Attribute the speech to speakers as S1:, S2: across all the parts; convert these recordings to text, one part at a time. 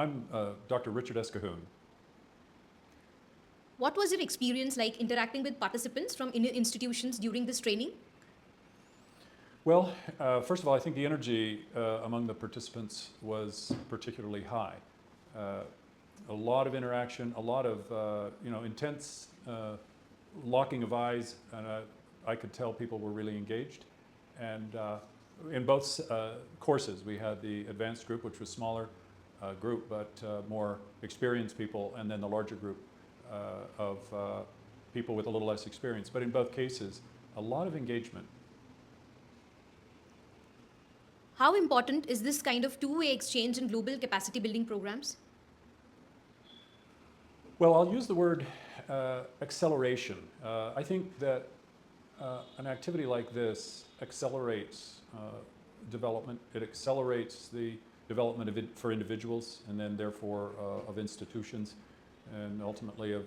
S1: I'm Dr. Richard S Cahoon.
S2: What was your experience like interacting with participants from Indian institutions during this training?
S1: Well, first of all, I think the energy among the participants was particularly high. Uh, a lot of interaction, a lot of intense locking of eyes, and I could tell people were really engaged. And in both courses, we had the advanced group, which was smaller group, but more experienced people, and then the larger group of people with a little less experience. But in both cases, a lot of engagement.
S2: How important is this kind of two-way exchange in global capacity building programs?
S1: Well, I'll use the word acceleration. I think that an activity like this accelerates development. It accelerates the development of for individuals, and then therefore of institutions, and ultimately of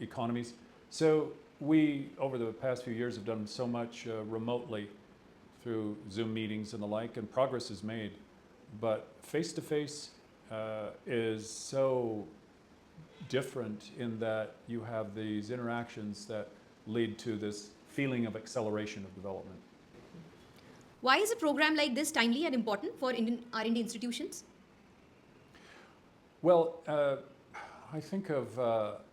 S1: economies. So we, over the past few years, have done so much remotely through Zoom meetings and the like, and progress is made. But face-to-face is so different in that you have these interactions that lead to this feeling of acceleration of development.
S2: Why is a program like this timely and important for Indian R&D institutions?
S1: Well, I think of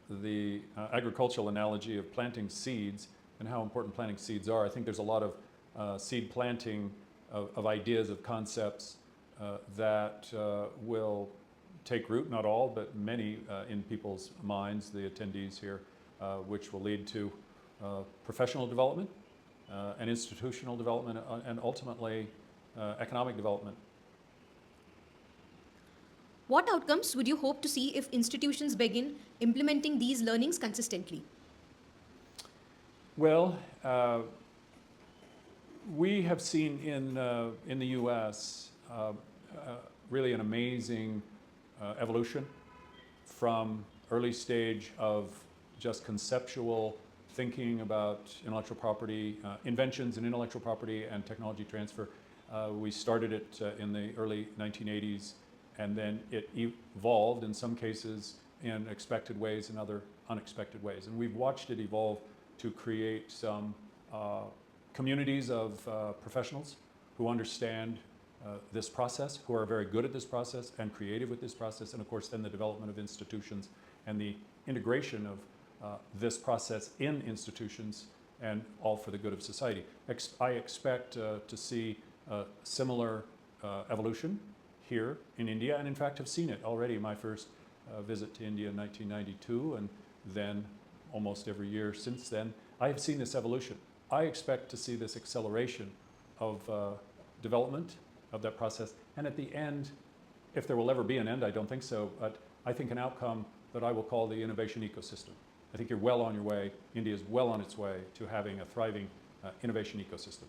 S1: the agricultural analogy of planting seeds and how important planting seeds are. I think there's a lot of seed planting of ideas, of concepts that will take root, not all, but many in people's minds, the attendees here, which will lead to professional development and institutional development and ultimately economic development.
S2: What outcomes would you hope to see if institutions begin implementing these learnings consistently?
S1: Well, we have seen in the U.S. Really an amazing evolution from early stage of just conceptual thinking about intellectual property, inventions in intellectual property and technology transfer. We started it in the early 1980s, and then it evolved in some cases in expected ways and other unexpected ways. And we've watched it evolve to create some communities of professionals who understand this process, who are very good at this process and creative with this process, and of course then the development of institutions and the integration of this process in institutions, and all for the good of society. I expect to see similar evolution here in India, and in fact have seen it already. My first visit to India in 1992, and then almost every year since then, I have seen this evolution. I expect to see this acceleration of development of that process, and at the end, if there will ever be an end, I don't think so, but I think an outcome that I will call the innovation ecosystem. I think you're well on your way. India is well on its way to having a thriving innovation ecosystem.